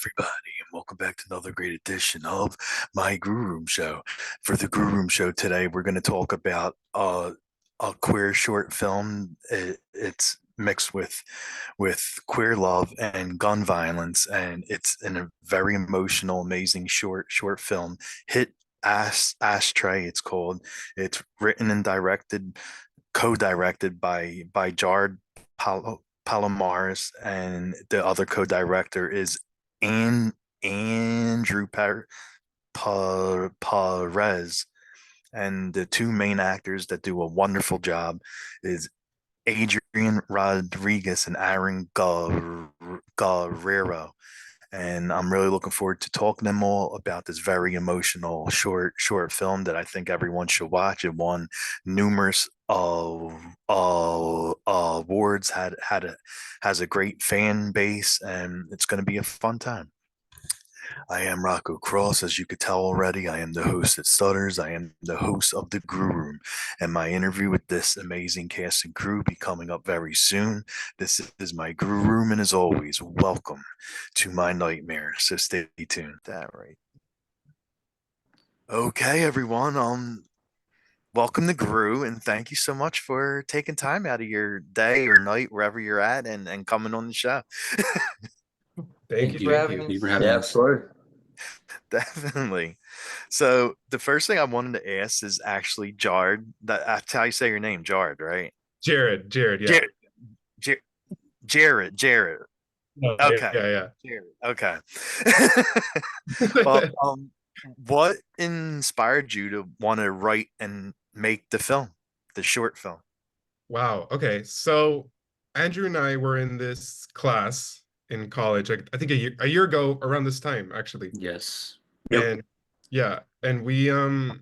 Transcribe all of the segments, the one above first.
everybody, and welcome back to another great edition of my Grue Rume Show. For the Grue Rume Show today, we're going to talk about a queer short film. It's mixed with queer love and gun violence, and it's in a very emotional, amazing short film. Hit Astray, it's called. It's written and co-directed by Jared Palomares, and the other co-director is An Andrew Perez. And the two main actors that do a wonderful job is Adrian Rodriguez and Aaron Guerrero. And I'm really looking forward to talking to them all about this very emotional short film that I think everyone should watch. It won numerous awards, has a great fan base, and it's going to be a fun time. I am Rocco Cross. As you could tell already, I am the host at Stutters. I am the host of the Grue Room, and my interview with this amazing cast and crew be coming up very soon. This is my Grue Room, and as always, welcome to my nightmare. So stay tuned. That right. Okay, everyone. Welcome to Grue, and thank you so much for taking time out of your day or night, wherever you're at, and coming on the show. Thank you for having Thank you us. for having Yeah, of us. course. Definitely. So the first thing I wanted to ask is actually Jared. That's how you say your name, Jared, right? Jared, yeah. Jared, Jared, Jared. Oh, Okay, yeah. Jared. Okay. Well, what inspired you to want to write and make the film, the short film? Wow. Okay. So Andrew and I were in this class in college, I think a year ago around this time, actually. Yes. Yep. And yeah, and we had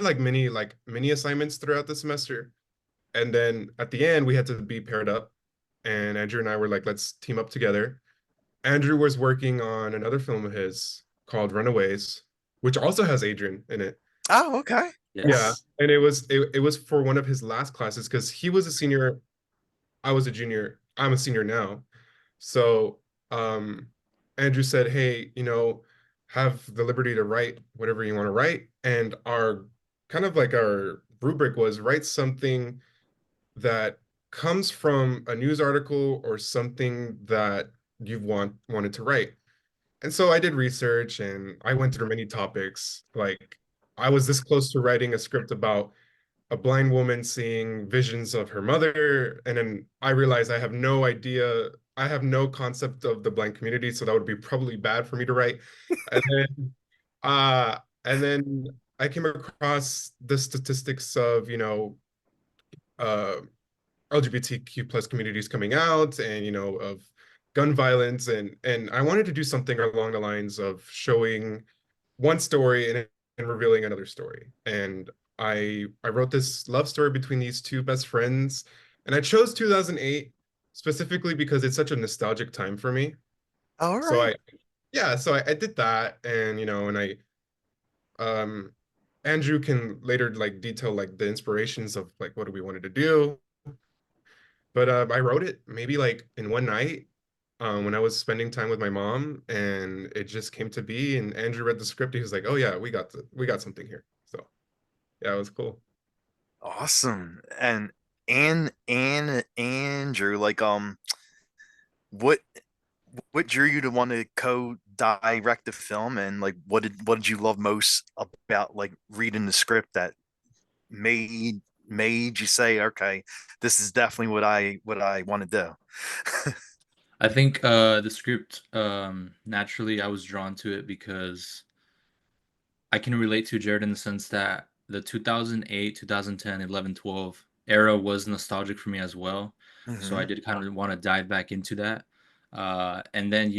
like mini assignments throughout the semester. And then at the end we had to be paired up. And Andrew and I were like, let's team up together. Andrew was working on another film of his called Runaways, which also has Adrian in it. Oh, okay. Yeah, Yes. and it was for one of his last classes because he was a senior, I was a junior, I'm a senior now. So Andrew said, hey, have the liberty to write whatever you want to write. And our kind of like our rubric was write something that comes from a news article or something that you've wanted to write. And so I did research and I went through many topics. Like I was this close to writing a script about a blind woman seeing visions of her mother. And then I realized I have no idea, I have no concept of the blind community, so that would be probably bad for me to write. And then and then I came across the statistics of, uh LGBTQ plus communities coming out and of gun violence and I wanted to do something along the lines of showing one story and revealing another story. And I wrote this love story between these two best friends, and I chose 2008 specifically because it's such a nostalgic time for me. All So right. I did that, and and I um Andrew can later like detail like the inspirations of like what we wanted to do. But I wrote it maybe like in one night when I was spending time with my mom, and it just came to be. And Andrew read the script. He was like, "Oh yeah, we got something here." So yeah, it was cool. Awesome. And Andrew, like what what drew you to want to co-direct the film, and like what did you love most about like reading the script that made you say, okay, this is definitely what I want to do? I think the script, naturally I was drawn to it because I can relate to Jared in the sense that the 2008, 2010, 11, 12 era was nostalgic for me as well. So I Hmm. did kind of want to dive back into that. And then,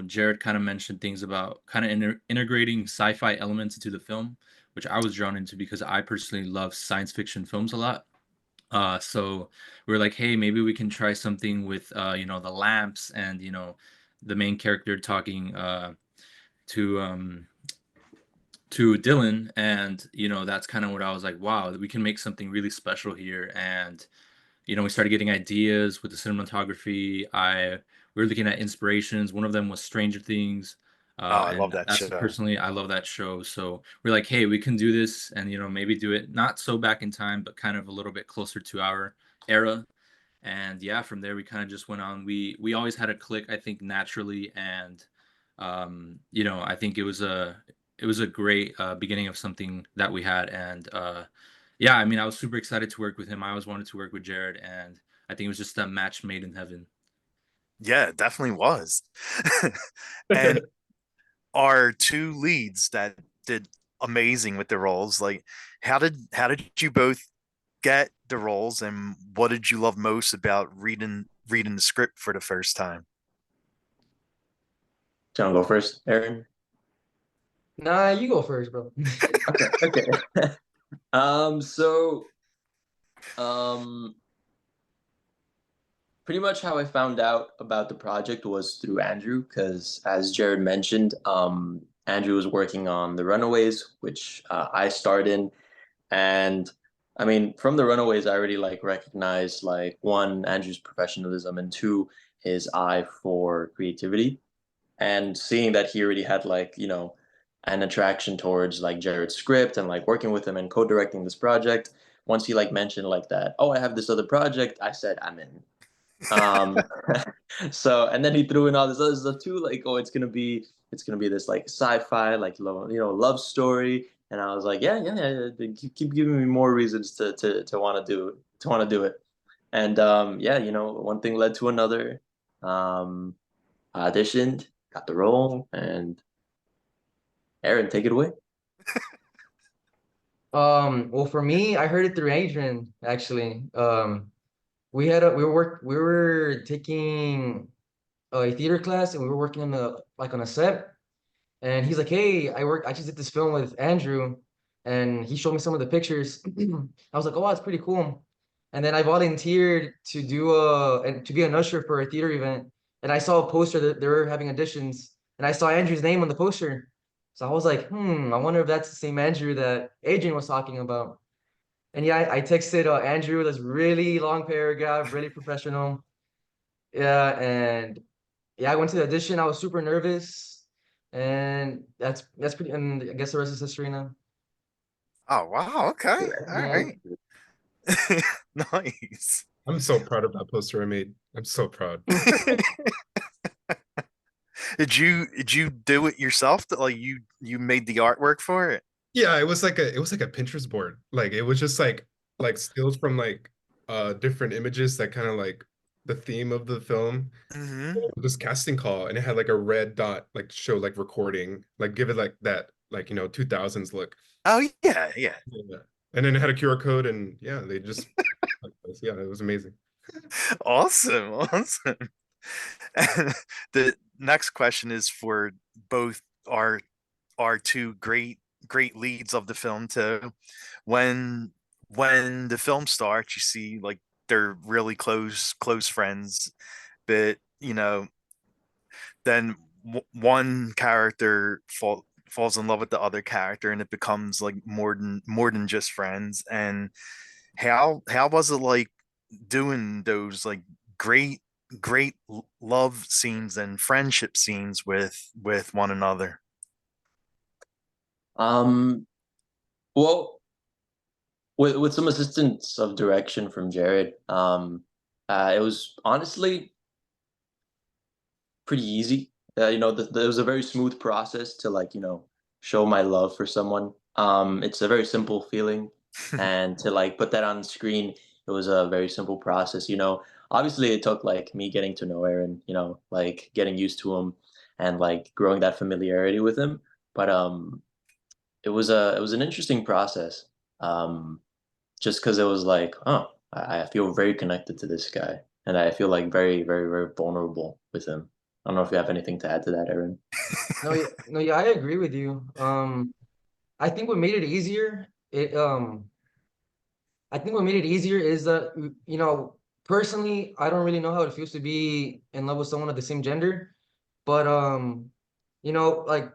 Jared kind of mentioned things about kind of integrating sci-fi elements into the film, which I was drawn into because I personally love science fiction films a lot. So we are like, hey, maybe we can try something with, the lamps and, the main character talking to to Dylan, and that's kind of what I was like, wow, we can make something really special here. And we started getting ideas with the cinematography. We were looking at inspirations. One of them was Stranger Things. Oh, I love And that that's show. personally, I love that show. So we're like, hey, we can do this, and maybe do it not so back in time, but kind of a little bit closer to our era. And yeah, from there we kind of just went on. We always had a click, I think, naturally, and I think it was a great beginning of something that we had. And yeah, I mean, I was super excited to work with him. I always wanted to work with Jared, and I think it was just a match made in heaven. Yeah, it definitely was. And our two leads that did amazing with the roles, like how did you both get the roles, and what did you love most about reading the script for the first time? Do you want to go first, Aaron? Nah, you go first, bro. Okay, okay. So, um, pretty much how I found out about the project was through Andrew, because as Jared mentioned, Andrew was working on The Runaways, which I starred in, and I mean, from The Runaways, I already like recognized like one, Andrew's professionalism, and two, his eye for creativity. And seeing that he already had like an attraction towards like Jared's script and like working with him and co-directing this project, once he like mentioned like that, oh, I have this other project, I said I'm in. um so, and then he threw in all this other stuff too, like, oh, it's gonna be this like sci-fi like love story, and I was like, yeah, yeah, yeah, yeah, keep giving me more reasons to want to do it. And yeah, one thing led to another. I auditioned, got the role, and Aaron, take it away. Well, for me, I heard it through Adrian, actually. We were taking a theater class, and we were working on a set. And he's like, "Hey, I just did this film with Andrew," and he showed me some of the pictures. I was like, "Oh, that's pretty cool." And then I volunteered to be an usher for a theater event, and I saw a poster that they were having auditions, and I saw Andrew's name on the poster. So I was like, I wonder if that's the same Andrew that Adrian was talking about. And yeah, I texted Andrew this really long paragraph, really professional. Yeah, and yeah, I went to the audition. I was super nervous, and that's pretty. And I guess the rest is history now. Oh, wow, okay, all Yeah. right. Nice. I'm so proud of that poster I made. I'm so proud. Did you do it yourself, that like you made the artwork for it? Yeah, it was like a Pinterest board. Like it was just like stills from like different images that kind of like the theme of the film. Hmm. This casting call, and it had like a red dot like show like recording, like give it like that like 2000s look. Oh, yeah, yeah. Yeah. And then it had a QR code, and yeah, they just yeah, it was amazing. Awesome, awesome. And the next question is for both our two great leads of the film too. When when the film starts, you see like they're really close friends, but then one character falls in love with the other character, and it becomes like more than just friends. And how was it like doing those like great love scenes and friendship scenes with one another? Um, well, with some assistance of direction from Jared, it was honestly pretty easy. There was a very smooth process to like show my love for someone. It's a very simple feeling, and to like put that on screen, it was a very simple process. Obviously it took like me getting to know Aaron, like getting used to him, and like growing that familiarity with him. But it was an interesting process. Um, just because it was like, oh, I feel very connected to this guy, and I feel like very, very, very vulnerable with him. I don't know if you have anything to add to that, Aaron. No, yeah, no, yeah, I agree with you. I think what made it easier, I think what made it easier is that personally, I don't really know how it feels to be in love with someone of the same gender, but like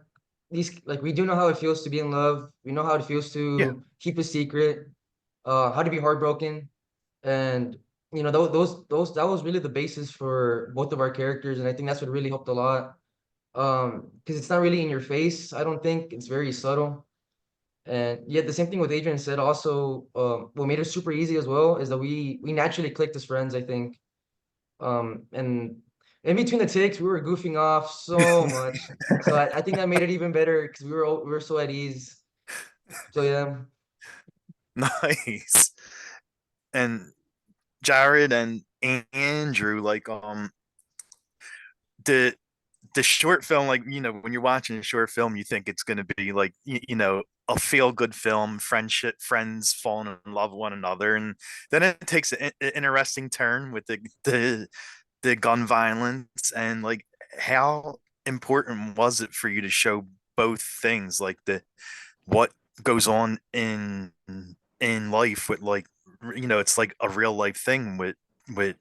we do know how it feels to be in love. We know how it feels Yeah. to keep a secret, how to be heartbroken, and you know, those that was really the basis for both of our characters, and I think that's what really helped a lot. Because it's not really in your face. I don't think it's very subtle. And yeah, the same thing with Adrian said. Also, what made it super easy as well is that we naturally clicked as friends, I think. And in between the takes, we were goofing off so much. So I think that made it even better because we were so at ease. So yeah. Nice. And Jared and Andrew, like the the short film, like when you're watching a short film, you think it's going to be like a feel good film, friends falling in love with one another, and then it takes an interesting turn with the gun violence. And like, how important was it for you to show both things, like the what goes on in life with, like, it's like a real life thing with with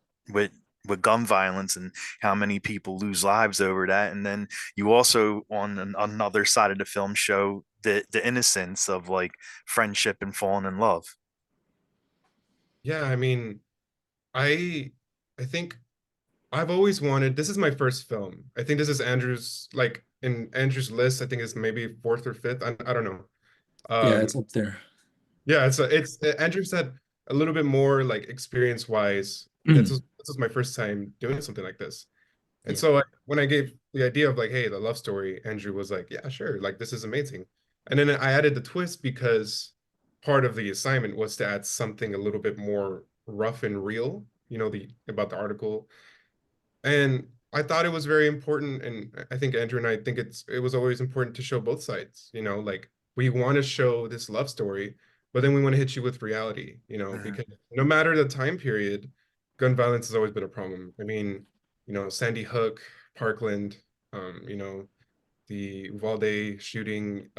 with gun violence, and how many people lose lives over that. And then you also, on another side of the film, show the innocence of like friendship and falling in love. Yeah, I mean, I I think I've always wanted, this is my first film. I think this is Andrew's, like in Andrew's list, I think it's maybe fourth or fifth. I don't know. Yeah, Um, it's up there. yeah, it's Andrew said a little bit more like experience wise. This was my first time doing something like this. And Yeah. so when I gave the idea of like, hey, the love story, Andrew was like, yeah, sure, like this is amazing. And then I added the twist because part of the assignment was to add something a little bit more rough and real, the about the article. And I thought it was very important, and I think Andrew and I think it was always important to show both sides, like we want to show this love story, but then we want to hit you with reality, Mhm. because no matter the time period, gun violence has always been a problem. I mean, Sandy Hook, Parkland, the Uvalde shooting,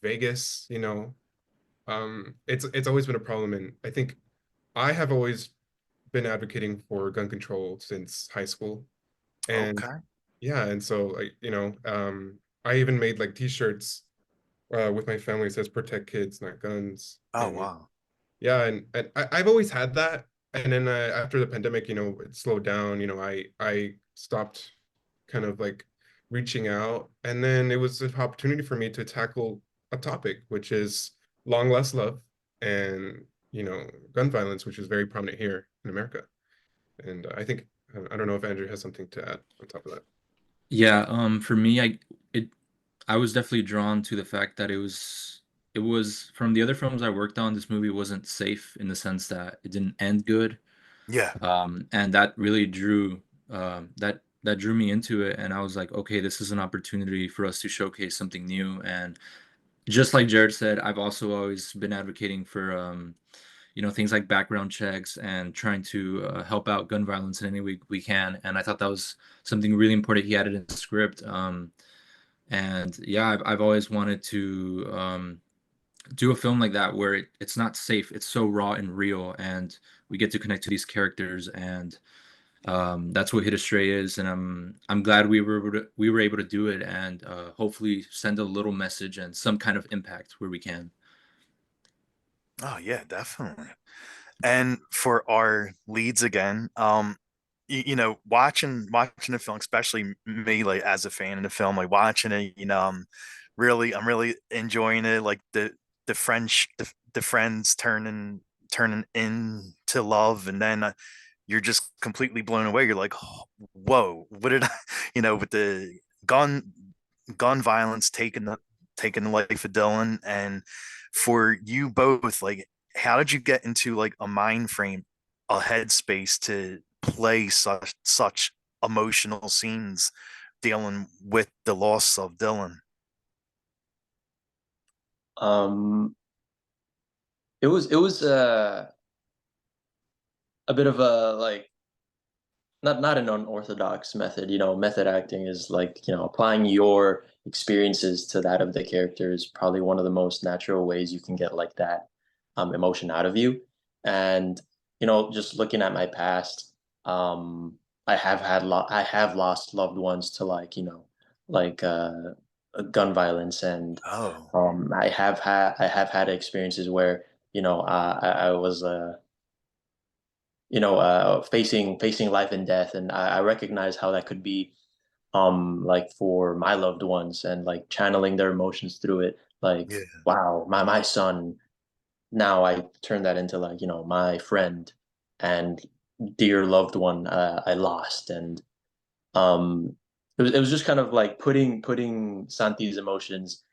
Vegas, it's always been a problem. And I think I have always been advocating for gun control since high school. And Okay. yeah, and so like, I even made like t-shirts with my family. It says protect kids, not guns. Oh, And wow. yeah, and I've always had that. And then after the pandemic, it slowed down. I stopped kind of like reaching out. And then it was an opportunity for me to tackle a topic, which is long lost love and, gun violence, which is very prominent here in America. And I don't know if Andrew has something to add on top of that. Yeah, for me, I was definitely drawn to the fact that it was from the other films I worked on, this movie wasn't safe in the sense that it didn't end good. Yeah. And that really that drew me into it, and I was like, okay, this is an opportunity for us to showcase something new. And just like Jared said, I've also always been advocating for things like background checks and trying to help out gun violence in any way we can. And I thought that was something really important he added in the script. And yeah, I've always wanted to do a film like that where it's not safe, it's so raw and real, and we get to connect to these characters. And that's what Hit Astray is. And I'm glad we were able to do it, and hopefully send a little message and some kind of impact where we can. Oh, yeah, definitely. And for our leads again, watching the film, especially me, like as a fan of the film, like watching it, I'm really enjoying it. Like the friends turning into love, and then you're just completely blown away. You're like, "Oh, whoa, what did I, with the gun gun violence taking the life of Dylan. And for you both, like, how did you get into like a mind frame, a headspace to play such emotional scenes dealing with the loss of Dylan? Um, it was a bit of a like not an unorthodox method. Method acting is like, applying your experiences to that of the character is probably one of the most natural ways you can get like that emotion out of you. And just looking at my past, I have lost loved ones to like gun violence. And Oh, I have had experiences where I was facing life and death, and I recognize how that could be, like for my loved ones, and like channeling their emotions through it. Like, Yeah. wow, my son. Now I turn that into like, my friend and dear loved one I lost, and it was just kind of like putting Santi's emotions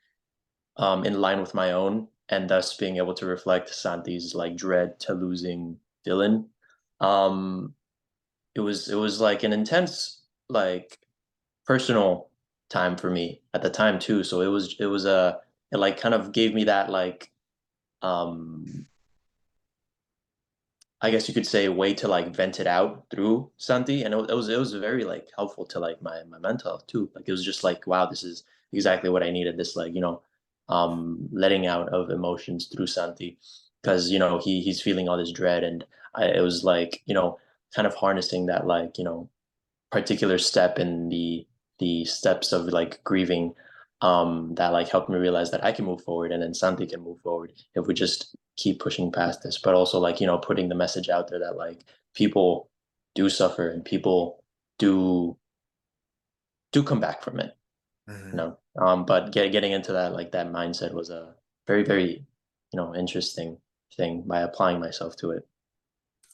in line with my own, and thus being able to reflect Santi's like dread to losing Dylan. Um, it was like an intense, like, personal time for me at the time too. So it like kind of gave me that, like, um I guess you could say, a way to like vent it out through Santi, and it was very like helpful to like my mental health too. Like, it was just like, wow, this is exactly what I needed. This, like, letting out of emotions through Santi, because he's feeling all this dread, and it was like, kind of harnessing that, like, particular step in the steps of like grieving, that like helped me realize that I can move forward, and then Santi can move forward if we just keep pushing past this. But also, like, putting the message out there that like people do suffer, and people do come back from it, Mhm. but getting into that, like, that mindset was a very, very, interesting thing by applying myself to it.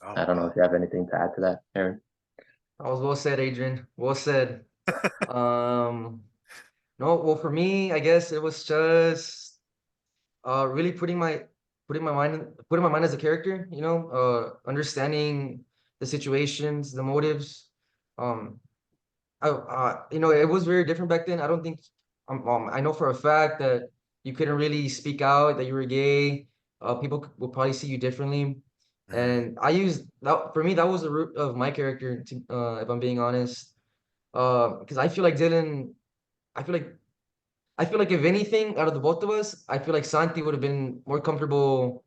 Oh, I don't know wow. if you have anything to add to that, Aaron. That was well said, Adrian. Well said. No, well, for me, I guess it was just really putting my mind as a character, understanding the situations, the motives. Um, it was very different back then. I don't think I know for a fact that you couldn't really speak out that you were gay. People will probably see you differently. Mhm. And I used that for me, that was the root of my character, if I'm being honest. Because I feel like I feel like if anything, out of the both of us, I feel like Santi would have been more comfortable,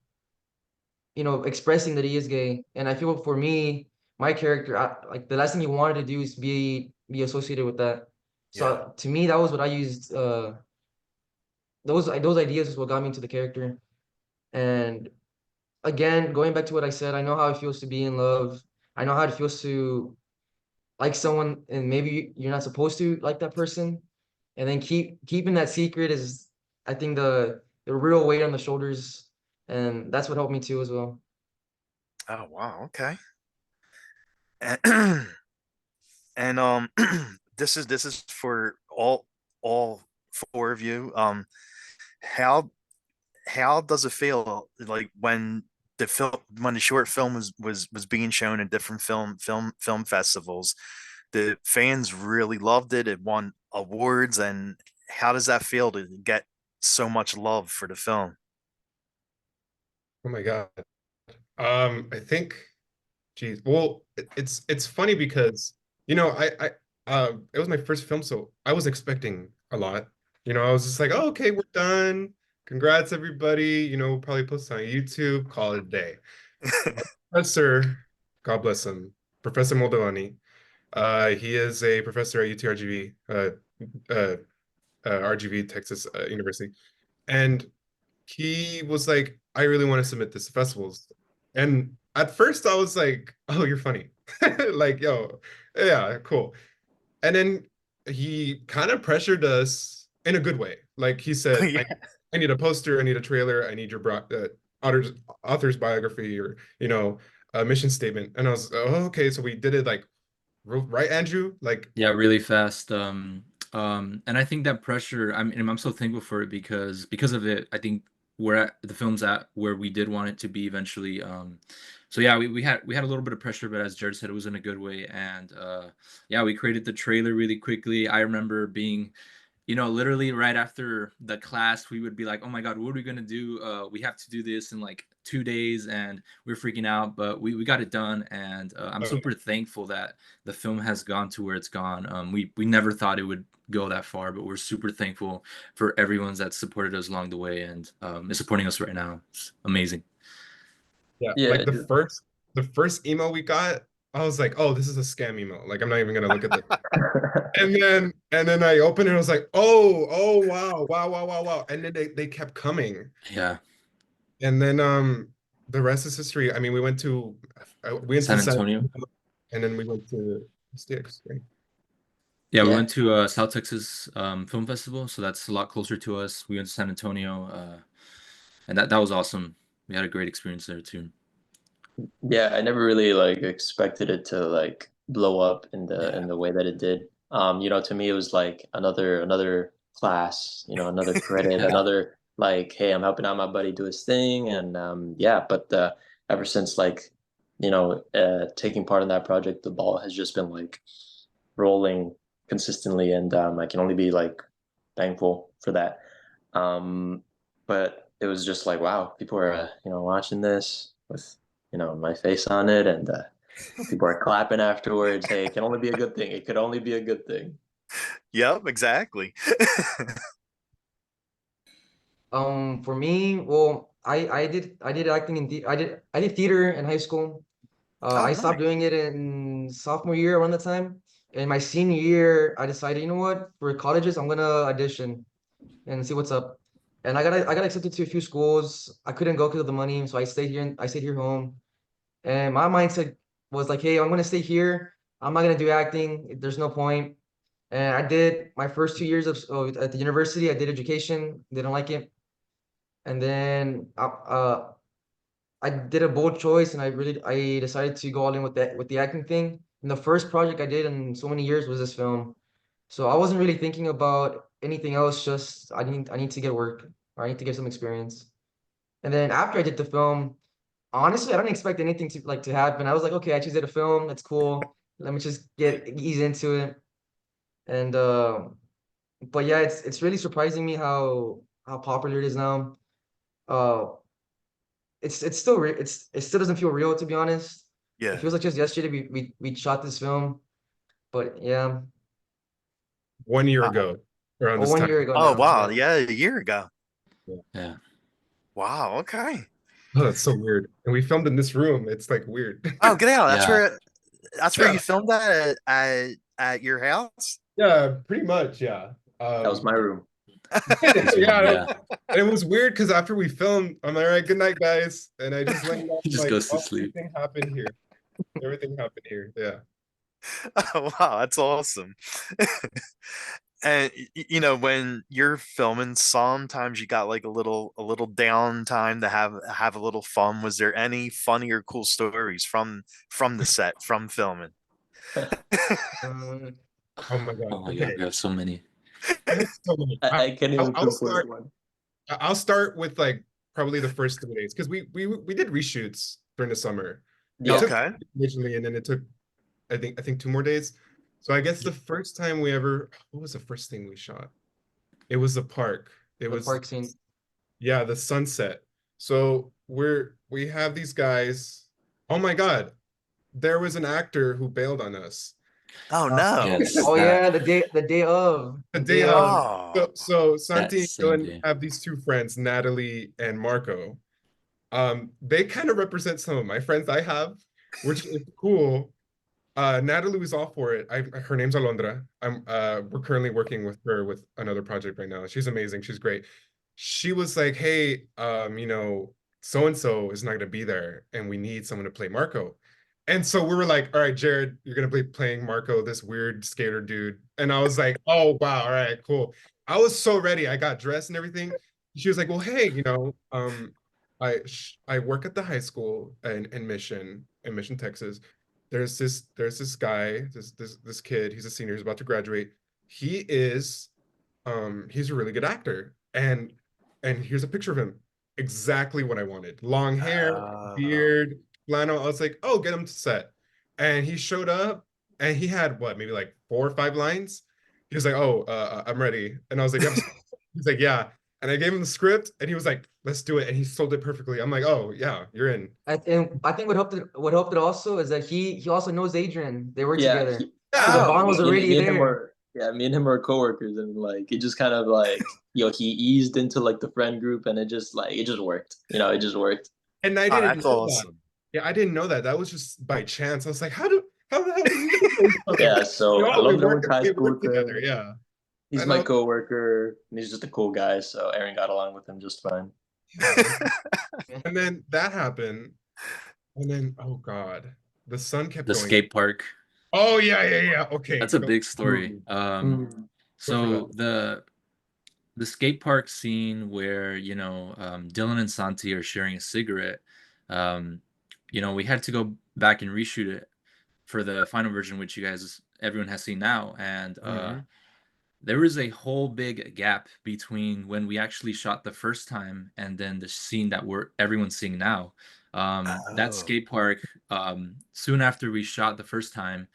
expressing that he is gay. And I feel for me, my character, like the last thing he wanted to do is be associated with that. Yeah. So to me, that was what I used. Those ideas is what got me into the character. And again, going back to what I said, I know how it feels to be in love. I know how it feels to like someone, and maybe you're not supposed to like that person, and then keeping that secret is, I think, the real weight on the shoulders, and that's what helped me too as well. Oh, wow. Okay. And, and this is for all four of you. How how does it feel like when the short film was being shown in different film festivals? The fans really loved it. It won awards, and how does that feel to get so much love for the film? Oh my God. I think, geez, well, it's funny because, it was my first film, so I was expecting a lot. I was just like, oh, okay, we're done. Congrats, everybody. We'll probably post it on YouTube, call it a day. Professor, God bless him, Professor Moldavani. He is a professor at UTRGV, uh, RGV, Texas University. And he was like, I really want to submit this to festivals. And at first I was like, oh, you're funny. Like, yo, yeah, cool. And then he kind of pressured us in a good way. Like, he said, Yeah. I need a poster, I need a trailer, I need your author's biography, or, a mission statement. And I was, oh, okay. So we did it like, right, Andrew? Like, Yeah, really fast. And I think that pressure, I'm so thankful for it because of it, I think we're at the film's at where we did want it to be eventually. So yeah, we had a little bit of pressure, but as Jared said, it was in a good way. And yeah, we created the trailer really quickly. I remember being, literally right after the class, we would be like, oh my God, what are we gonna do? We have to do this in like 2 days, and we're freaking out, but we got it done. And I'm uh, super thankful that the film has gone to where it's gone. We never thought it would go that far, but we're super thankful for everyone's that supported us along the way, and is supporting us right now. It's amazing. yeah, Yeah. like the first email we got, I was like, oh, this is a scam email. Like, I'm not even gonna look at this. And then I opened it and I was like, oh, wow, wow, wow, wow, wow. And then they kept coming. Yeah. And then the rest is history. I mean, we went to San Antonio. and then we went to STX, right? Yeah, we Yeah. went to South Texas Film Festival, so that's a lot closer to us. We went to San Antonio, and that was awesome. We had a great experience there too. Yeah, I never really like expected it to like blow up in Yeah. the way that it did. You know, to me it was like another class, you know, another credit, Yeah. another like, hey, I'm helping out my buddy do his thing, and yeah. But ever since like, you know, taking part in that project, the ball has just been like rolling consistently, and I can only be like thankful for that. But it was just like, wow, people are you know, watching this with, you know, my face on it, and people are clapping afterwards. Hey, it can only be a good thing. It could only be a good thing. Yep, exactly. For me, well, I did acting I did theater in high school. Oh, I stopped nice. doing it in sophomore year around the time. In my senior year, I decided, you know what, for colleges, I'm gonna audition and see what's up. And I got accepted to a few schools. I couldn't go because of the money, so I stayed here home. And my mindset was like, hey, I'm gonna stay here. I'm not gonna do acting. There's no point. And I did my first 2 years at the university. I did education. Didn't like it. And then I did a bold choice, and I decided to go all in with the acting thing. And the first project I did in so many years was this film. So I wasn't really thinking about anything else. Just I need to get work, or I need to get some experience. And then after I did the film, honestly, I didn't expect anything to happen. I was like, okay, I just did a film. That's cool. Let me just ease into it. And but yeah, it's really surprising me how popular it is now. Uh, it's still it still doesn't feel real, to be honest. It Yeah. feels like just yesterday we shot this film, but yeah, 1 year Uh, ago, around oh, this one time. year ago Oh, now. wow. Yeah. Yeah, a year ago. Yeah. Wow. Okay. Oh, that's so weird. And we filmed in this room. It's like weird. Oh, get out. Yeah. That's where Yeah, you filmed that at your house? yeah, pretty much, yeah. That was my room. His room, Yeah, yeah. and it was weird because after we filmed, I'm like, all right, good night, guys. And I just went down, He just like, goes to oh, sleep. everything happened here. Everything happened here. Yeah. Oh, wow, that's awesome. And you know, when you're filming, sometimes you got like a little downtime to have a little fun. Was there any funny or cool stories from the set, from filming? Um, Oh my God. Oh my Okay. God, we have so many. I have so many. I can't even I'll pinpoint start. one. I'll start with like probably the first 3 days because we did reshoots during the summer. It Yeah. took Okay. originally, and then it took I think 2 more days. So I guess the first time what was the first thing we shot? It was the park. It the was park scene. yeah, the sunset. So we have these guys. Oh my God, there was an actor who bailed on us Oh no. Yes, Oh that yeah, the the day day of. of. Oh. So that Santi and same Dylan day. have these two friends, Natalie and Marco. They kind of represent some of my friends I have, which is cool. Natalie was all for it. Her name's Alondra. We're currently working with her with another project right now. She's amazing. She's great. She was like, hey, you know, so and so is not gonna be there, and we need someone to play Marco. And so we were like, all right, Jared, you're gonna be playing Marco, this weird skater dude. And I was like, oh wow, all right, cool. I was so ready. I got dressed and everything. She was like, well, hey, you know, I work at the high school in Mission, Texas. There's this guy, this kid, he's a senior, he's about to graduate. He's a really good actor. And here's a picture of him. Exactly what I wanted. Long hair, Oh. beard, flannel. I was like, oh, get him to set. And he showed up and he had what, maybe like 4 or 5 lines. He was like, oh, I'm ready. And I was like, he's like, yeah. And I gave him the script and he was like, let's do it. And he sold it perfectly. I'm like, oh yeah, you're in. And I think what helped it also is that he also knows Adrian. They work Yeah. together. So the Yeah. bond was already Me and him there. were me and him were coworkers, and like it just kind of like, you know, he eased into like the friend group, and it just worked. You know, it just worked. And I Oh, didn't that's know that. awesome. Yeah, I didn't know that. That was just by chance. I was like, how the hell do you know each other? Yeah, so Oh, Alondra went to high we school work with together. him. Yeah. He's And my coworker, and he's just a cool guy, so Aaron got along with him just fine. And then that happened. And then, oh God, the sun kept The going. skate park. Oh, yeah. Okay. That's a go- big story. Mm. So the skate park scene where, you know, Dylan and Santi are sharing a cigarette, you know, we had to go back and reshoot it for the final version, which everyone has seen now. And there was a whole big gap between when we actually shot the first time and then the scene that everyone's seeing now. That Oh. skate park, soon after we shot the first time,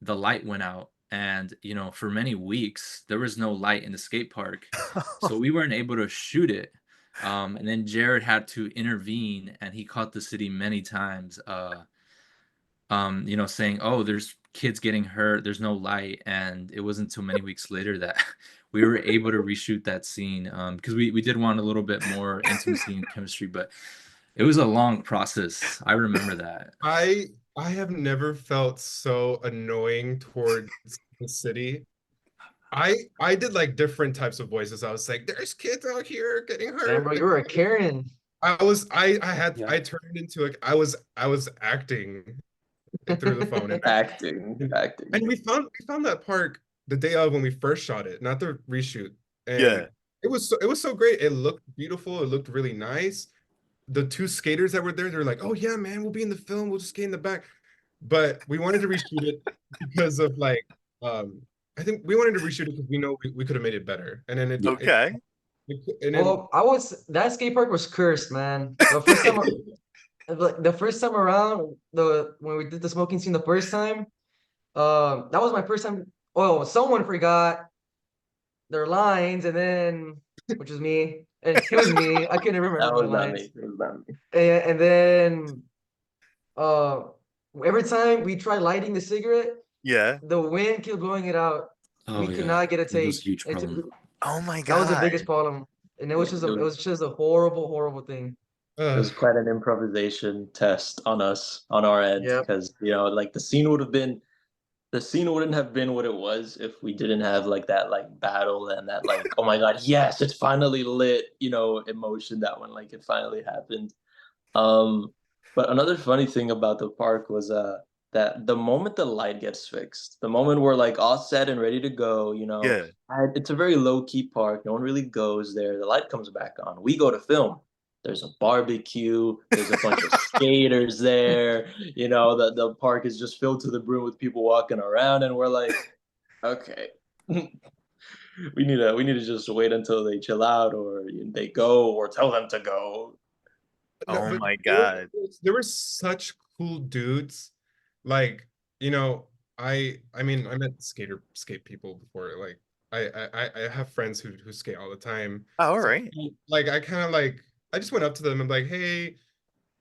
the light went out, and you know, for many weeks there was no light in the skate park, so we weren't able to shoot it. And then Jared had to intervene, and he caught the city many times. You know, saying, "Oh, there's kids getting hurt. There's no light," and it wasn't until many weeks later that we were able to reshoot that scene, because we did want a little bit more intimacy and chemistry, but it was a long process. I remember that. I have never felt so annoying towards the city. I did like different types of voices. I was like, there's kids out here getting Damn, hurt. bro, you were a Karen. Yeah. I turned into I was acting through the phone. Acting. And we found that park the day of when we first shot it, not the reshoot. And Yeah. it was so great. It looked beautiful. It looked really nice. The two skaters that were there, they were like, "Oh yeah, man, we'll be in the film. We'll just skate in the back." But we wanted to reshoot it because of like, I think we wanted to reshoot it because we know we could have made it better. And then Okay. and then Well, that skate park was cursed, man. The first time around, when we did the smoking scene the first time, that was my first time. Oh, someone forgot their lines, and then which was me, and it was me. I couldn't remember That my was not lines, me. It was not me. and then uh, every time we tried lighting the cigarette, Yeah. the wind kept blowing it out. Oh We yeah, could not get a it was a take. huge It's- problem. Oh my That was the God. biggest problem, and it was just a horrible thing. It was quite an improvisation test on us on our end Yep. because like the scene wouldn't have been what it was if we didn't have like that like battle and that like, oh my God, yes, it's finally lit, emotion that when like it finally happened. But another funny thing about the park was that the moment the light gets fixed, the moment we're like all set and ready to go, Yeah. it's a very low key park. No one really goes there. The light comes back on. We go to film. There's a barbecue. There's a bunch of skaters there. The park is just filled to the brim with people walking around, and we're like, okay, we need to just wait until they chill out or they go or tell them to go. Oh but my God. there were such cool dudes. Like, I mean, I met skate people before. Like, I have friends who skate all the time. Oh, all So, right. like, I just went up to them and like, hey.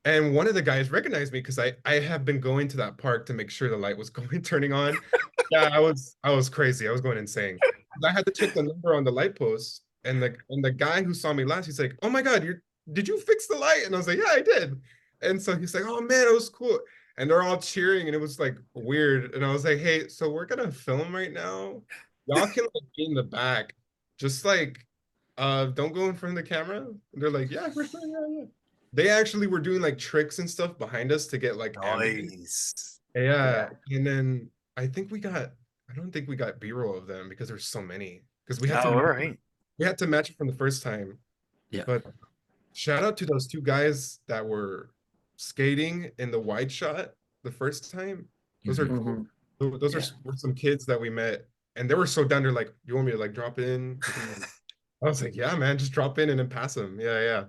And one of the guys recognized me because I have been going to that park to make sure the light was turning on. Yeah, I was crazy. I was going insane. I had to check the number on the light post, and the guy who saw me last, he's like, "Oh my God, did you fix the light?" And I was like, "Yeah, I did." And so he's like, "Oh man, it was cool." And they're all cheering, and it was like weird. And I was like, "Hey, so we're gonna film right now. Y'all can like be in the back, just like, don't go in front of the camera." And they're like, "Yeah, for sure, yeah." They actually were doing like tricks and stuff behind us to get like ambience. Nice. Yeah. And then I don't think we got B-roll of them because there's so many. Because we had Oh, to all right. match it from the first time. Yeah. But shout out to those two guys that were skating in the wide shot the first time. Those are cool. Those were some kids that we met, and they were so down. They're like, "You want me to like drop in?" I was like, "Yeah, man, just drop in and then pass them." Yeah.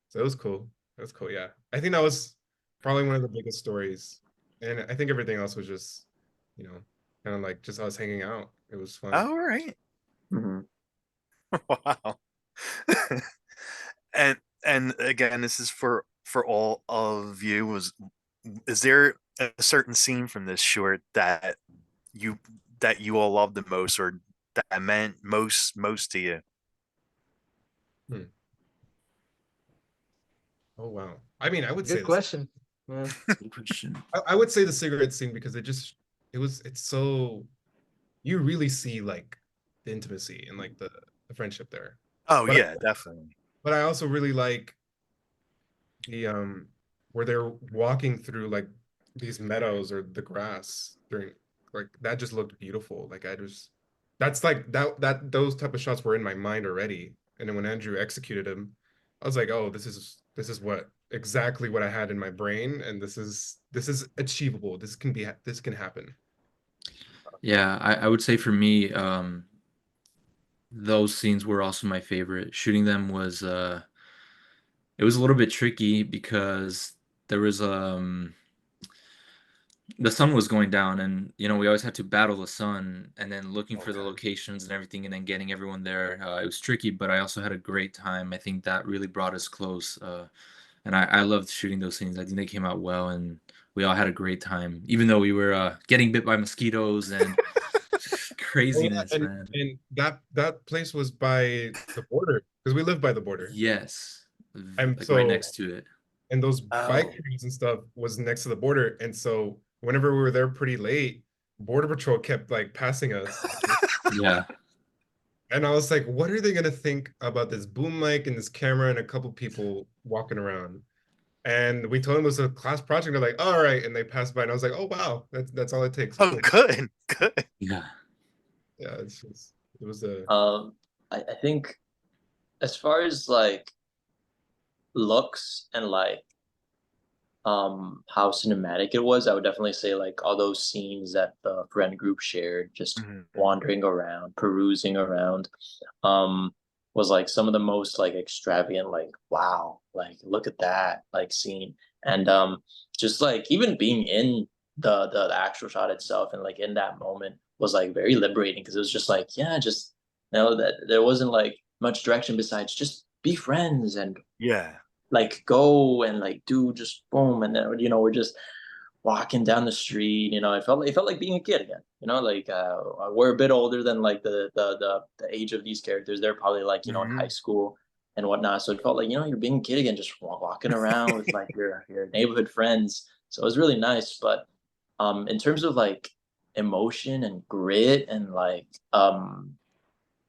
So it was cool. That's cool. Yeah. I think that was probably one of the biggest stories. And I think everything else was just, kind of like just us hanging out. It was fun. Oh, all right. Mhm. Wow. And again, this is for all of you. Is there a certain scene from this short that you all love the most, or that meant most to you? Oh wow. I mean, I would say Good question. Yeah. Good question. I would say the cigarette scene because it's so you really see like the intimacy and like the friendship there. Oh But yeah, definitely. but I also really like the where they're walking through like these meadows or the grass during like that just looked beautiful. Like I just that's like that those type of shots were in my mind already. And then when Andrew executed him, I was like, oh, this is what exactly what I had in my brain, and this is achievable. This can happen. Yeah, I would say for me, those scenes were also my favorite. Shooting them was it was a little bit tricky because there was the sun was going down, and we always had to battle the sun, and then looking for the Okay. locations and everything, and then getting everyone there. It was tricky, but I also had a great time. I think that really brought us close, and I loved shooting those scenes. I think they came out well, and we all had a great time, even though we were getting bit by mosquitoes and Oh, yeah, craziness, man. and that place was by the border because we live by the border. Yes, And like right so next to it. and those bike Oh. trains and stuff was next to the border. And so whenever we were there pretty late, Border Patrol kept like passing us. Yeah. And I was like, what are they gonna think about this boom mic and this camera and a couple people walking around? And we told them it was a class project. They're like, all right, and they passed by, and I was like, oh wow, that's all it takes. Oh, Cool. good, good. Yeah. Yeah, it was a I think as far as like looks and like how cinematic it was, I would definitely say like all those scenes that the friend group shared, just Mhm. wandering around, perusing around, um was like some of the most like extravagant, like wow, like look at that like scene. And just like even being in the actual shot itself and like in that moment was like very liberating because it was just like, yeah, just that there wasn't like much direction besides just be friends and Yeah. like go and like do just boom. And then we're just walking down the street. It felt like being a kid again. Like we're a bit older than like the age of these characters. They're probably like in high Mhm. school and whatnot, so it felt like you're being a kid again, just walking around with like your neighborhood friends. So it was really nice. But in terms of like emotion and grit and like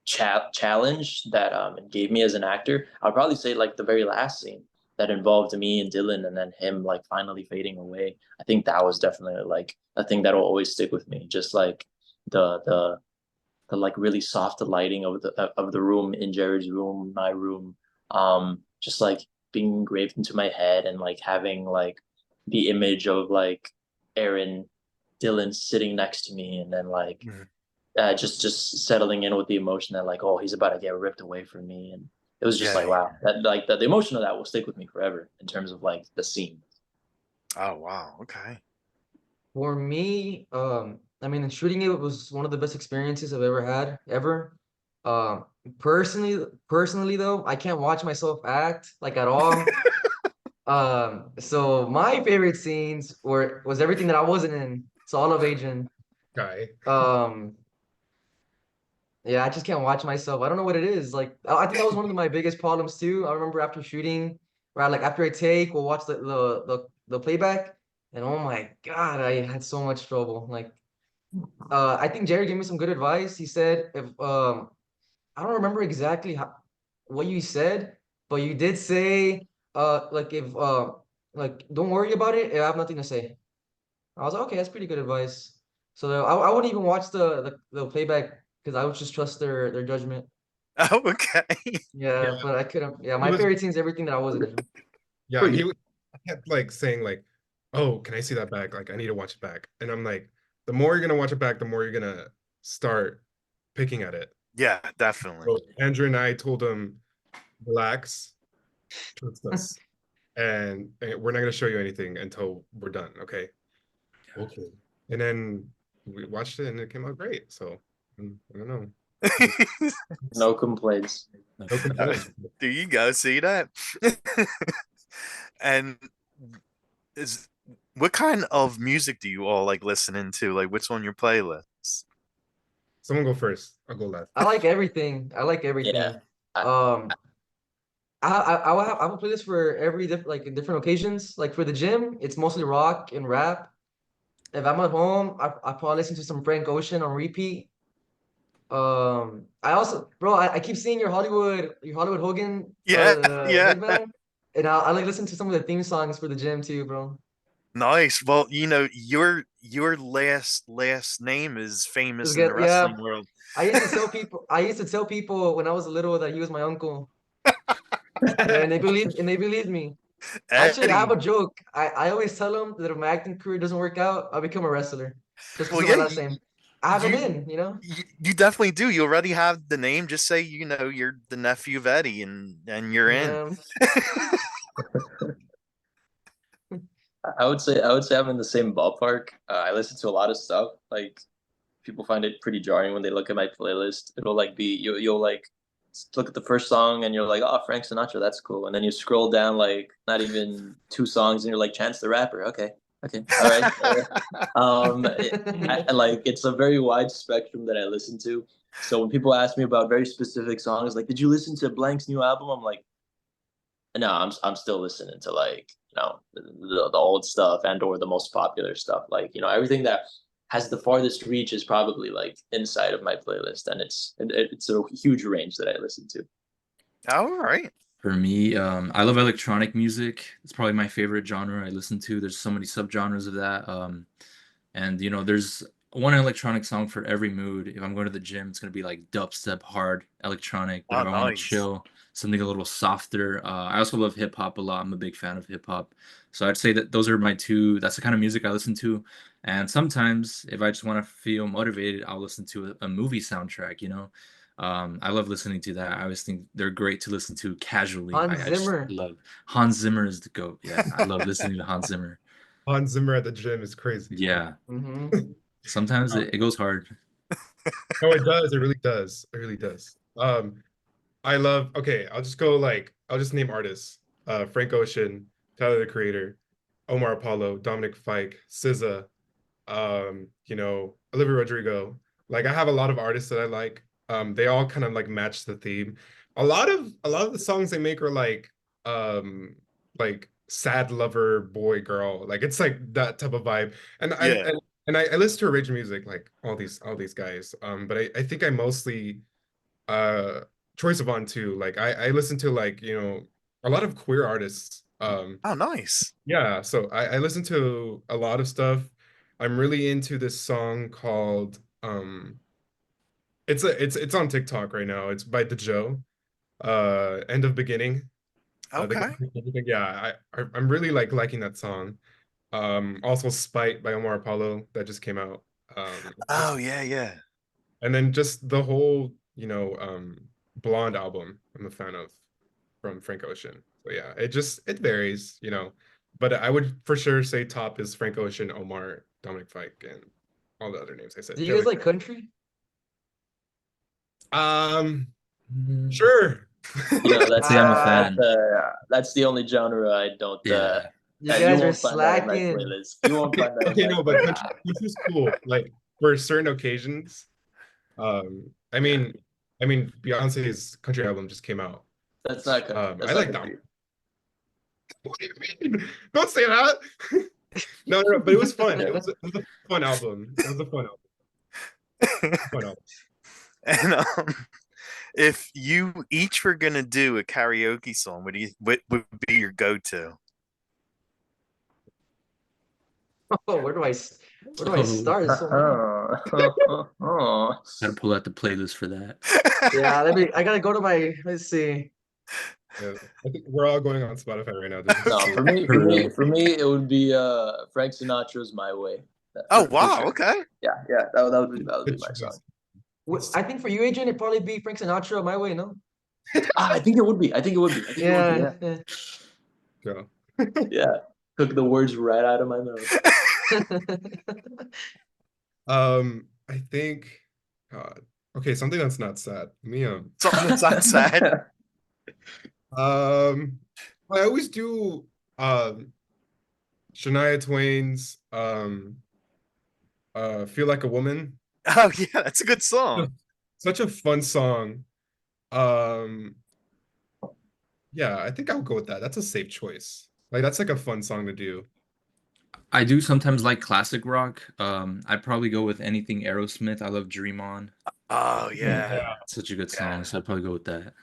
challenge that it gave me as an actor, I'd probably say like the very last scene that involved me and Dylan, and then him like finally fading away. I think that was definitely like a thing that'll always stick with me. Just like the like really soft lighting of the room, in Jared's room, my room, just like being engraved into my head, and like having like the image of like Aaron, Dylan sitting next to me, and then like Mhm. just settling in with the emotion that like, oh, he's about to get ripped away from me. And it was just Yeah, like, wow, yeah. that like the emotion of that will stick with me forever in terms of like the scene. Oh, wow. Okay. For me, I mean, shooting it was one of the best experiences I've ever had, ever. Um, personally though, I can't watch myself act like at all. So my favorite scenes was everything that I wasn't in. So all of Adrian. guy. Um, yeah, I just can't watch myself. I don't know what it is. Like, I think that was one of my biggest problems too. I remember after shooting, right? Like after a take, we'll watch the playback, and oh my God, I had so much trouble. Like, I think Jared gave me some good advice. He said if I don't remember exactly what you said, but you did say like if like don't worry about it. I have nothing to say. I was like, okay, that's pretty good advice. So I wouldn't even watch the playback because I would just trust their judgment. Oh, okay. Yeah, Yeah, but I couldn't. Yeah, he my was favorite scene is everything that I wasn't in. yeah, he kept like saying like, oh, can I see that back? Like I need to watch it back. And I'm like, the more you're gonna watch it back, the more you're gonna start picking at it. Yeah, definitely. So Andrew and I told him, relax, trust us. And we're not gonna show you anything until we're done, okay? Okay. And then we watched it and it came out great. So I don't know. No complaints. No complaints. There you go. See that? And is what kind of music do you all like listening to? Like, what's on your playlist? Someone go first. I'll go last. I like everything. I like Yeah. everything. I, Um, I will play this for every like in different occasions. Like for the gym, it's mostly rock and rap. If I'm at home, I probably listen to some Frank Ocean on repeat. I also, bro, I keep seeing your Hollywood Hogan Yeah, yeah. headband. And I like listen to some of the theme songs for the gym too, bro. Nice. Well, your last name is Just famous in the get yeah. wrestling world. I used to tell people when I was little that he was my uncle. Yeah, and they believed me. Actually, I have a Eddie. joke. I always tell them that if my acting career doesn't work out, I'll become a wrestler. Just because Well, of my yeah, last name. I have them you, in, you know? you definitely do. You already have the name. Just say, you're the nephew of Eddie and you're in. Yeah. I would say I'm in the same ballpark. I listen to a lot of stuff. Like people find it pretty jarring when they look at my playlist. It'll like be you'll like look at the first song and you're like, oh, Frank Sinatra, that's cool. And then you scroll down like not even two songs and you're like, Chance the Rapper. Okay, all right. Like it's a very wide spectrum that I listen to. So when people ask me about very specific songs, like, did you listen to Blank's new album? I'm like, no, I'm still listening to like the old stuff and or the most popular stuff. Like everything that has the farthest reach is probably like inside of my playlist, and it's a huge range that I listen to. All right. For me, I love electronic music. It's probably my favorite genre I listen to. There's so many subgenres of that. And there's one electronic song for every mood. If I'm going to the gym, it's gonna be like dubstep, hard electronic. But Oh, if I want to nice. chill, something a little softer. I also love hip hop a lot. I'm a big fan of hip hop. So I'd say that those are my two. That's the kind of music I listen to. And sometimes, if I just want to feel motivated, I'll listen to a movie soundtrack. I love listening to that. I always think they're great to listen to casually. Hans I just Zimmer. love Hans Zimmer is the GOAT. Yeah, I love listening to Hans Zimmer. Hans Zimmer at the gym is crazy. Yeah. Hmm. Sometimes it goes hard. No, it does. It really does. It really does. I love. Okay, I'll just name artists. Frank Ocean, Tyler the Creator, Omar Apollo, Dominic Fike, SZA, Olivia Rodrigo. Like I have a lot of artists that I like. They all kind of like match the theme. A lot of the songs they make are like sad lover boy girl. Like it's like that type of vibe. And Yeah. I listen to original music like all these guys. But I think I mostly Troye Sivan too. Like I listen to like a lot of queer artists. Oh, nice. Yeah, so I listen to a lot of stuff. I'm really into this song called it's on TikTok right now. It's by the Joe. End of Beginning. Okay. Yeah, I'm really like liking that song. Also Spite by Omar Apollo that just came out. Oh, yeah. And then just the whole, Blonde album I'm a fan of from Frank Ocean. So yeah, it varies, but I would for sure say top is Frank Ocean, Omar, Dominic Fike, and all the other names I said. Do you guys like country? Sure. That's I'm a fan. That's the only genre I don't. Yeah. You you guys are won't find that in my slacking. playlist. You won't find that. Okay, in my no, but playlist. country's cool. Like for certain occasions. I mean, Beyonce's country album just came out. That's not country. That's I not like that country. one. What do you mean? Don't say that. No, but it was fun. It was a fun album. It was a fun album. Fun album. And if you each were gonna do a karaoke song, what would be your go-to? Oh, where do I start? There's so many. Gotta pull out the playlist for that. Yeah, I gotta go to let's see. Yeah, I think we're all going on Spotify right now. No, for me, it would be Frank Sinatra's "My Way." Oh, For wow. sure. Okay. Yeah, that would be my song. I think for you, Adrian, it'd probably be Frank Sinatra, My Way, no? I think it would be. Yeah. Go. Yeah. Took the words right out of my mouth. I think, God. Okay, something that's not sad. Something that's not sad. I always do Shania Twain's Feel Like a Woman. Oh, yeah, that's a good song. Such a fun song. Yeah, I think I'll go with that. That's a safe choice. Like that's like a fun song to do. I do sometimes like classic rock. I'd probably go with anything Aerosmith. I love Dream On. Oh, yeah. Such a good song, so I'd probably go with that.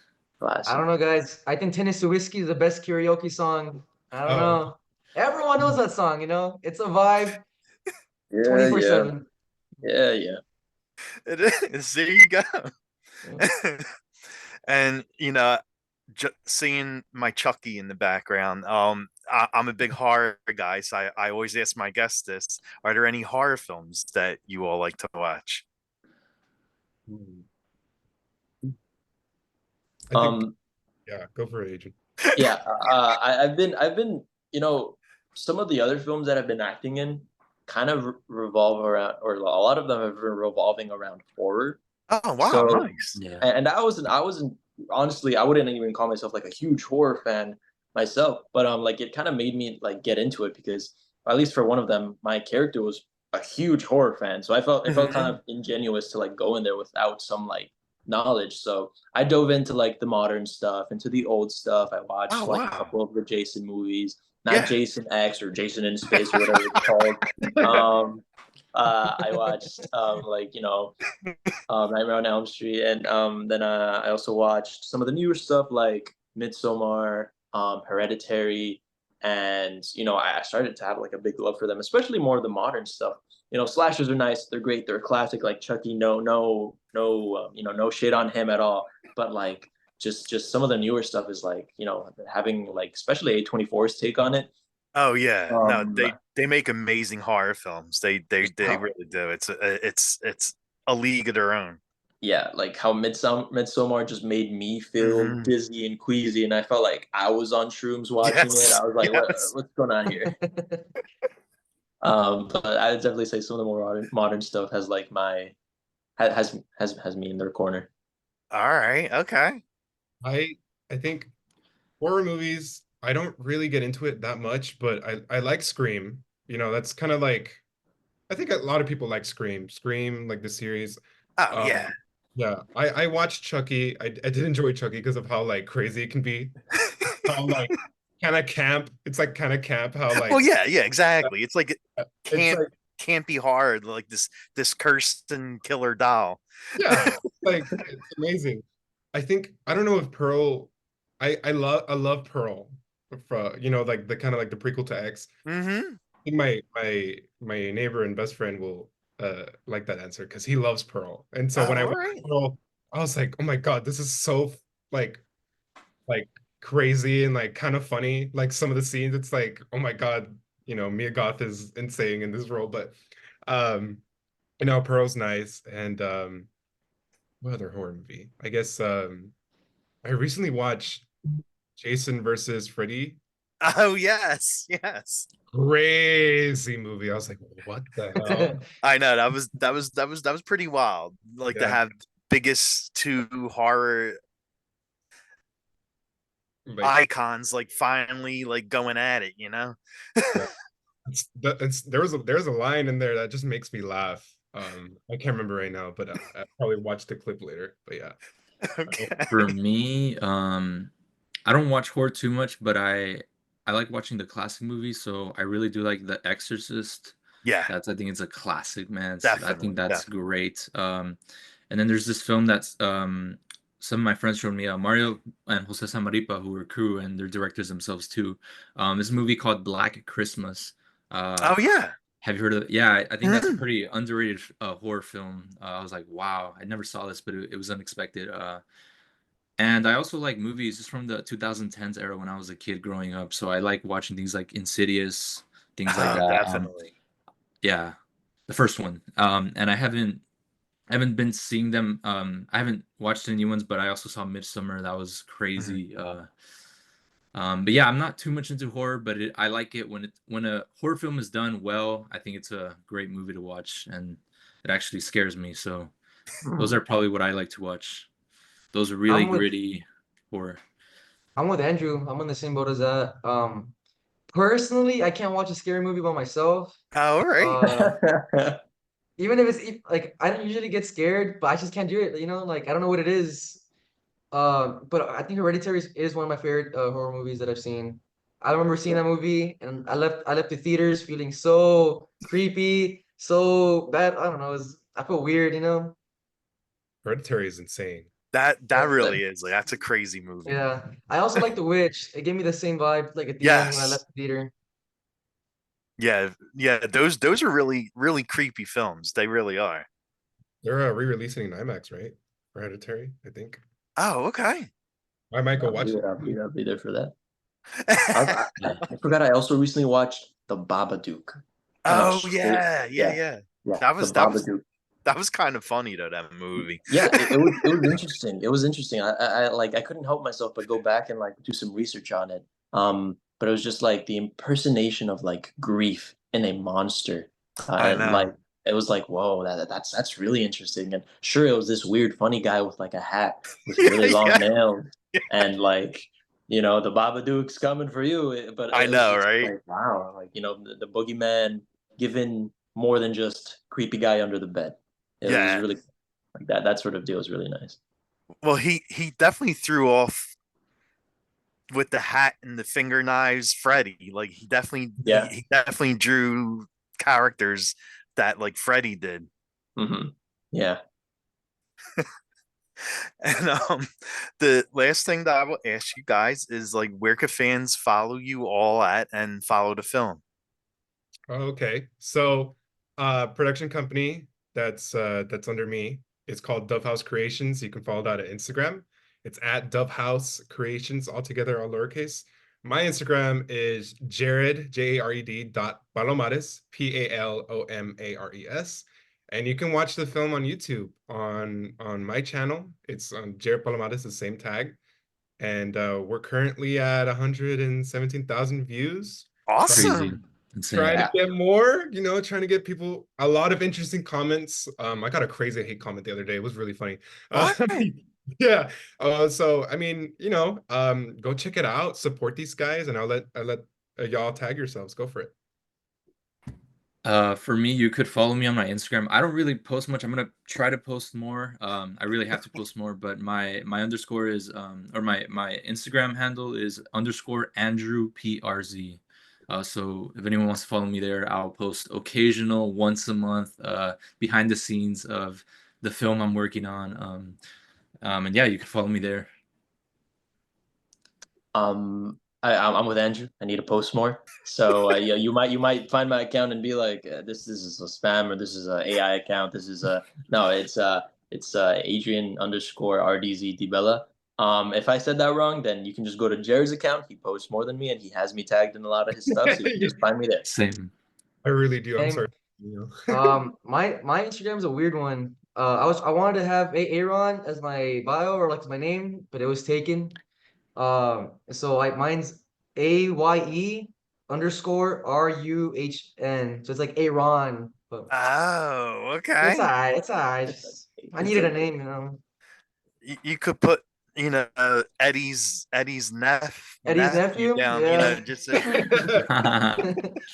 I don't know, guys. I think Tennis to Whiskey is the best karaoke song. I don't know. Everyone knows that song, you know? It's a vibe Yeah, 24/7. yeah. It is. There you go. And seeing my Chucky in the background. I'm a big horror guy, so I always ask my guests this: are there any horror films that you all like to watch? I think, yeah, go for it, Adrian. Yeah. I've been, some of the other films that I've been acting in kind of revolve around, or a lot of them have been revolving around horror. Oh wow, So, nice. Yeah. and I wasn't honestly, I wouldn't even call myself like a huge horror fan myself, but like it kind of made me like get into it because at least for one of them, my character was a huge horror fan, so I felt it felt kind of ingenuous to like go in there without some like knowledge. So I dove into like the modern stuff, into the old stuff. I watched Oh like a wow. couple of the Jason movies, not Yeah. Jason X or Jason in Space or whatever it's called. I watched Nightmare on Elm Street, and then I also watched some of the newer stuff like Midsommar, Hereditary, and I started to have like a big love for them, especially more of the modern stuff. Slashers are nice, they're great, they're a classic, like Chucky. No shade on him at all, but like just some of the newer stuff is like having like especially A24's take on it. Oh yeah. No, Um, they make amazing horror films. They really do. It's a league of their own. yeah, like how Midsommar just made me feel Mhm. dizzy and queasy, and I felt like I was on shrooms watching it. Yes. I was like, Yes. what's going on here? But I would definitely say some of the more modern stuff has like has me in their corner. All right. Okay. I think horror movies, I don't really get into it that much, but I like Scream. That's kind of like, I think a lot of people like Scream, like the series. Oh Um, yeah. yeah, I watched Chucky. I did enjoy Chucky because of how like crazy it can be. How like kind of camp. It's like kind of camp. How like Well, yeah, exactly. It's like it it's like can't be hard, like this cursed and killer doll. yeah, like it's amazing. I don't know if Pearl. I love Pearl. For like the kind of like the prequel to X. Mm-hmm. I think my neighbor and best friend will like that answer because he loves Pearl. And so when I All watched right. Pearl, I was like, oh my God, this is so like like crazy and like kind of funny. Like some of the scenes, it's like, oh my God, Mia Goth is insane in this role. But um, Pearl's nice. And what other horror movie? I guess I recently watched Jason versus Freddy. Oh yes, yes. Crazy movie. I was like, what the hell? I know that was pretty wild. Like to Yeah. have biggest two horror Like, icons like finally like going at it, you know? yeah. There's a line in there that just makes me laugh. I can't remember right now, but I'll probably watch the clip later. But yeah. For Okay. me, I don't watch horror too much, but I like watching the classic movies. So I really do like The Exorcist. Yeah, I think it's a classic, man. I think definitely. that's Definitely. great. And then there's this film that's some of my friends showed me, Mario and Jose Samaripa, who were crew and they're directors themselves too. This movie called Black Christmas. Oh yeah. Have you heard of it? Yeah, I think that's a Mhm. pretty underrated horror film. I was like, wow, I never saw this, but it was unexpected. And I also like movies just from the 2010s era when I was a kid growing up. So I like watching things like Insidious, things like Oh, that. definitely. Yeah, the first one. And I haven't been seeing them. I haven't watched any new ones, but I also saw Midsummer. That was Mhm. crazy. But yeah, I'm not too much into horror, but I like it when a horror film is done well. I think it's a great movie to watch, and it actually scares me. So those are probably what I like to watch. Those are really I'm with gritty horror. I'm with Andrew. I'm on the same boat as that. Personally, I can't watch a scary movie by myself. Oh, all right. Even if like I don't usually get scared, but I just can't do it. Like I don't know what it is. But I think Hereditary is one of my favorite horror movies that I've seen. I remember seeing that movie, and I left the theaters feeling so creepy, so bad. I don't know. I felt weird. Hereditary is insane. That Yeah. really is like that's a crazy movie. Yeah. I also like The Witch. It gave me the same vibe like at the end when I Yes. left the theater. Yeah. Those are really creepy films. They really are. They're re-releasing in IMAX, right? Hereditary, I think. Oh, okay. I might go I'll watch be, it. I'll be there for that. I forgot I also recently watched The Babadook. Kind of Oh straight, yeah. yeah, That The was Babadook. that was kind of funny though, that movie. Yeah, it was interesting. It was interesting. I like I couldn't help myself but go back and like do some research on it. But it was just like the impersonation of like grief in a monster. I And like know. it was like, whoa, that's really interesting. And sure, it was this weird, funny guy with like a hat with really long Yeah. nails, and like the Babadook's coming for you. But I it was know, just right? like, wow, like the boogeyman given more than just creepy guy under the bed. It was Yeah. really like that sort of deal is really nice. Well, he definitely threw off with the hat and the finger knives Freddy. Like Yeah. he definitely drew characters that like Freddy did. Yeah. And the last thing that I will ask you guys is like where can fans follow you all at and follow the film? Okay. So production company that's under me. It's called Dove House Creations. You can follow that at Instagram. It's at Dove House Creations, all together, all lowercase. My Instagram is Jared, Jared Palomares, Palomares. And you can watch the film on YouTube on my channel. It's on Jared Palomares, the same tag. And we're currently at 117,000 views. Crazy. Awesome. Insane. Trying to Yeah. get more, trying to get people a lot of interesting comments. I got a crazy hate comment the other day. It was really funny. What? Yeah. So I mean, go check it out, support these guys, and I let y'all tag yourselves. Go for it. For me, you could follow me on my Instagram. I don't really post much. I'm gonna try to post more. I really have to post more, but my underscore is or my Instagram handle is underscore Andrew PRZ. So if anyone wants to follow me there, I'll post occasional once a month behind the scenes of the film I'm working on. And yeah, you can follow me there. I'm with Andrew. I need to post more. So yeah, you might find my account and be like, this is a spam, or this is a AI account. This is a no. It's Adrian underscore RDZ-DiBella. If I said that wrong, then you can just go to Jared's account. He posts more than me, and he has me tagged in a lot of his stuff. So you can just find me there. Same. I really do. I'm Same. sorry. My Instagram's a weird one. I wanted to have Aaron as my bio or like my name, but it was taken. So like mine's AYE underscore RUHN. So it's like Aaron, but Oh, it's okay. alright. It's alright. I needed a name. You could put Eddie's Eddie's nephew nephew. down, Yeah. just Need in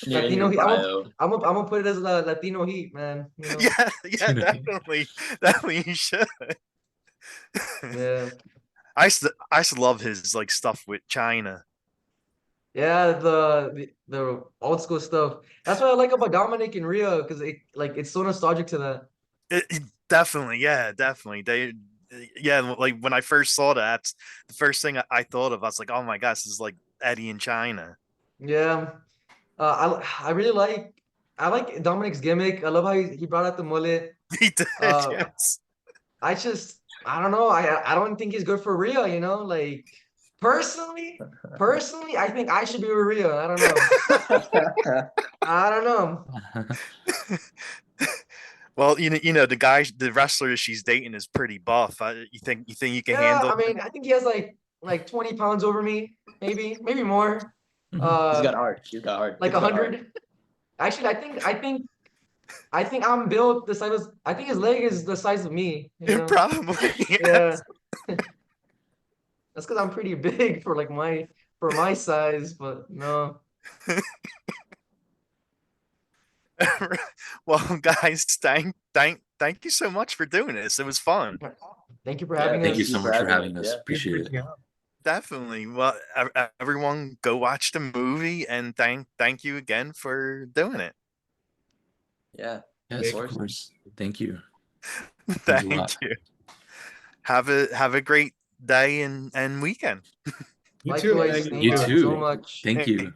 Latino your heat. bio. I'm gonna put it as a Latino heat, man. yeah, definitely you should. Yeah. I used to love his like stuff with China. Yeah, the old school stuff. That's what I like about Dominic and Rio, because it's so nostalgic to that. Definitely, yeah, definitely. Yeah, like when I first saw that, the first thing I thought of, I was like, oh my gosh, this is like Eddie in China. Yeah. I really like Dominic's gimmick. I love how he brought out the mullet. He did, Uh, yes. I don't know. I don't think he's good for Rio, like personally, I think I should be with Rio. I don't know. I don't know. Well, the wrestler she's dating is pretty buff. You think you can Yeah, handle I mean, I think he has like 20 pounds over me, maybe more. He's got Uh, heart. He's got heart. like He's got heart. 100. Actually, I think I'm built the size of, I think his leg is the size of me. Probably, Yeah. yes. That's because I'm pretty big for my size, but no. Well, guys, thank you so much for doing this. It was fun. Thank you for Yeah, having Thank you us. so much for having us. Yeah. Appreciate it. Definitely. Well, everyone go watch the movie and thank you again for doing it. Yeah. Yes, Of of course. course. Thank you. Means a Thank lot. you. have a great day and weekend. You too. Likewise, Thank thank You you you. so too. much. Thank you.